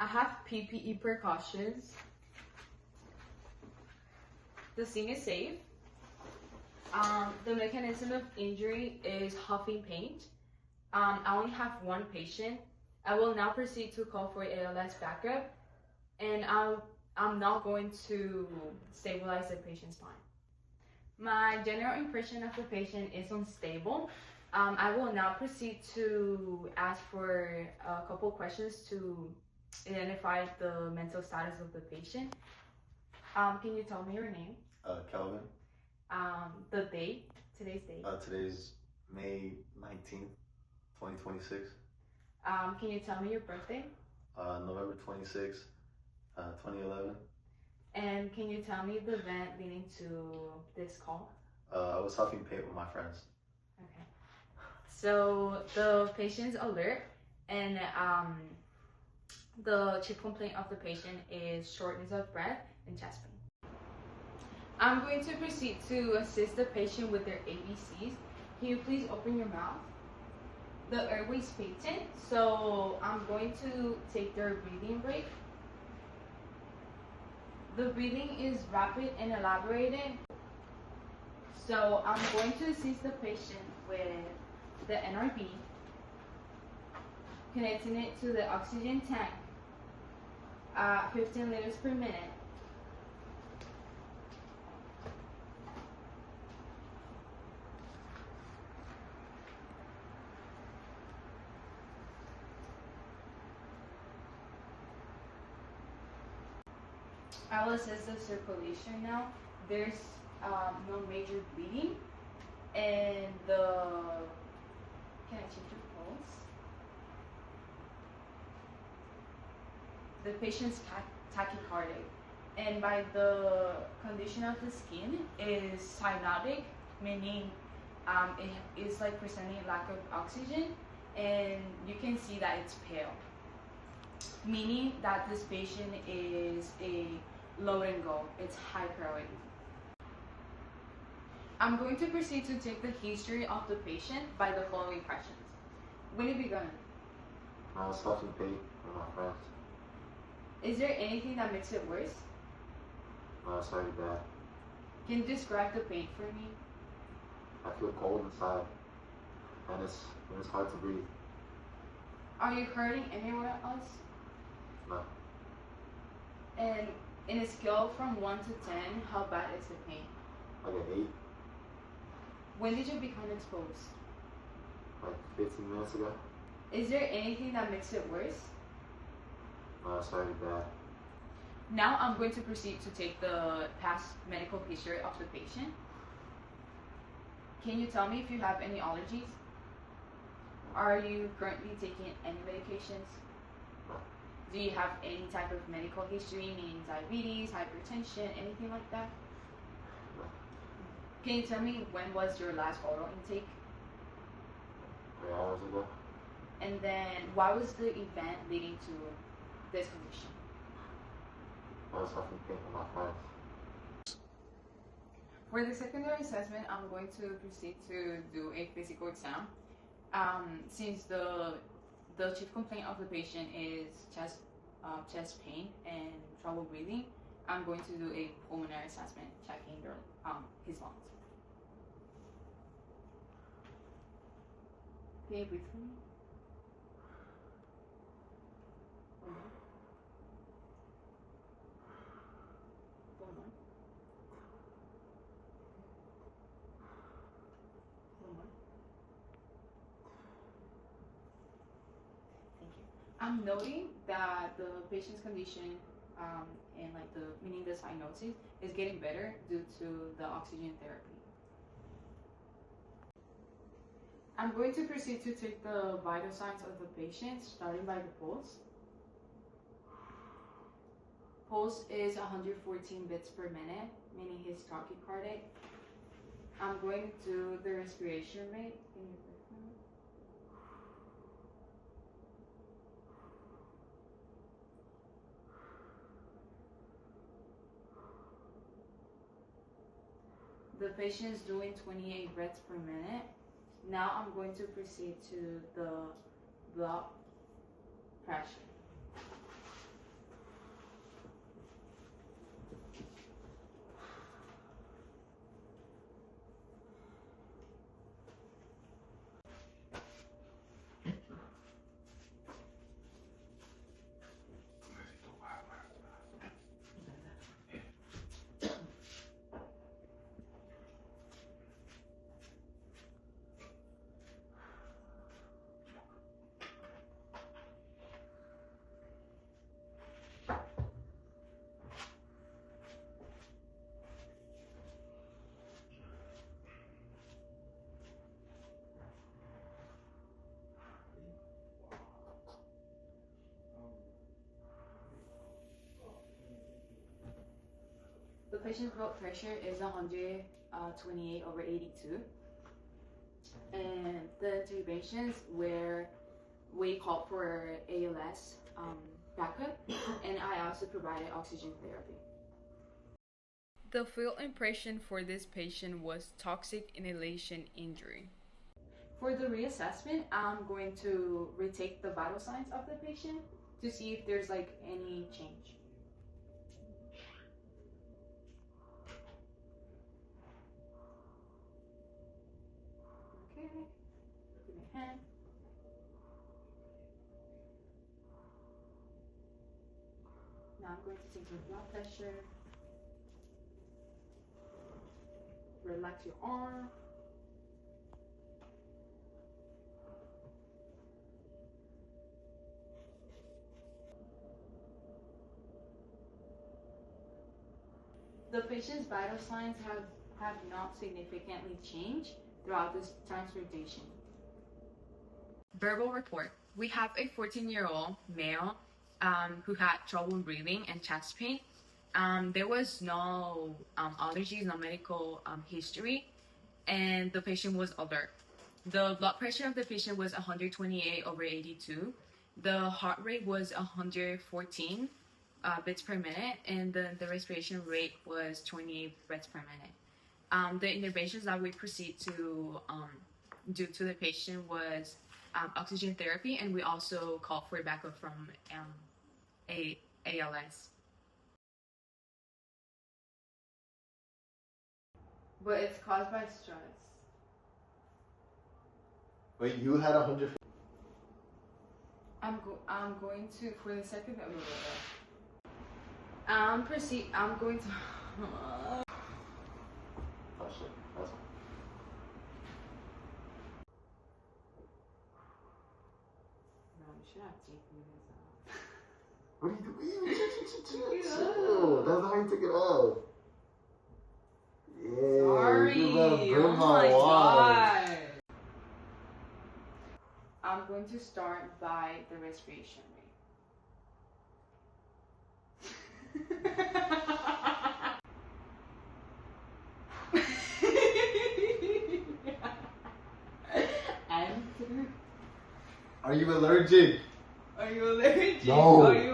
I have PPE precautions. The scene is safe. The mechanism of injury is huffing paint. I only have one patient. I will now proceed to call for ALS backup, and I'm not going to stabilize the patient's spine. My general impression of the patient is unstable. I will now proceed to ask for a couple questions to identify the mental status of the patient. Can you tell me your name? Kelvin. The date, today's date. Today's May 19th, 2026. Can you tell me your birthday? November 26th, 2011. And can you tell me the event leading to this call? I was huffing paint with my friends. Okay. So the patient's alert, and the chief complaint of the patient is shortness of breath and chest pain. I'm going to proceed to assist the patient with their ABCs. Can you please open your mouth? The airway's patent, so I'm going to take their breathing rate. The breathing is rapid and elaborated. So I'm going to assist the patient with the NRB, connecting it to the oxygen tank at 15 liters per minute. I will assess the circulation now. There's no major bleeding, and can I check your pulse? The patient's tachycardic, and by the condition of the skin is cyanotic, meaning it is like presenting lack of oxygen, and you can see that it's pale, meaning that this patient is a load and go. It's high priority. I'm going to proceed to take the history of the patient by the following questions. When it began? I was huffing paint with my friends. Is there anything that makes it worse? No, it's already bad. Can you describe the pain for me? I feel cold inside, and it's hard to breathe. Are you hurting anywhere else? No. And in a scale from 1 to 10, how bad is the pain? Like an 8. When did you become exposed? Like 15 minutes ago. Is there anything that makes it worse? No, it's already bad. Now I'm going to proceed to take the past medical history of the patient. Can you tell me if you have any allergies? Are you currently taking any medications? No. Do you have any type of medical history, meaning diabetes, hypertension, anything like that? No. Can you tell me when was your last oral intake? 3 hours ago. And then what was the event leading to this condition? I was huffing paint with my friends. For the secondary assessment, I'm going to proceed to do a physical exam. Since the chief complaint of the patient is chest pain and trouble breathing, I'm going to do a pulmonary assessment checking his lungs. Can you breathe for me? One more. One more. One more. Thank you. I'm noting that the patient's condition and like meaning the cyanosis is getting better due to the oxygen therapy. I'm going to proceed to take the vital signs of the patient, starting by the pulse. Pulse is 114 beats per minute, meaning he's tachycardic. I'm going to do the respiration rate. Can you breathe for me? The patient is doing 28 breaths per minute. Now I'm going to proceed to the blood pressure. patient's blood pressure is 128 over 82. And the interventions where we called for ALS backup, and I also provided oxygen therapy. The field impression for this patient was toxic inhalation injury. For the reassessment, I'm going to retake the vital signs of the patient to see if there's like any change. Okay, give me a hand. Now I'm going to take your blood pressure. Relax your arm. The patient's vital signs have not significantly changed throughout this transportation. Verbal report. We have a 14-year-old male who had trouble breathing and chest pain. There was no allergies, no medical history, and the patient was alert. The blood pressure of the patient was 128 over 82. The heart rate was 114 beats per minute, and the respiration rate was 28 breaths per minute. The interventions that we proceed to do to the patient was oxygen therapy, and we also called for backup from ALS. But it's caused by stress. Wait, you had 100. I'm going to, for the sake of it, I'm going to. Oh shit, that's one. No, you should have taken this off. What are you doing? Chill. That's how you take it off. Yeah. Sorry. You better bring Oh my water. god. I'm going to start by the respiration rate. And Are you allergic? are you allergic? No. Are you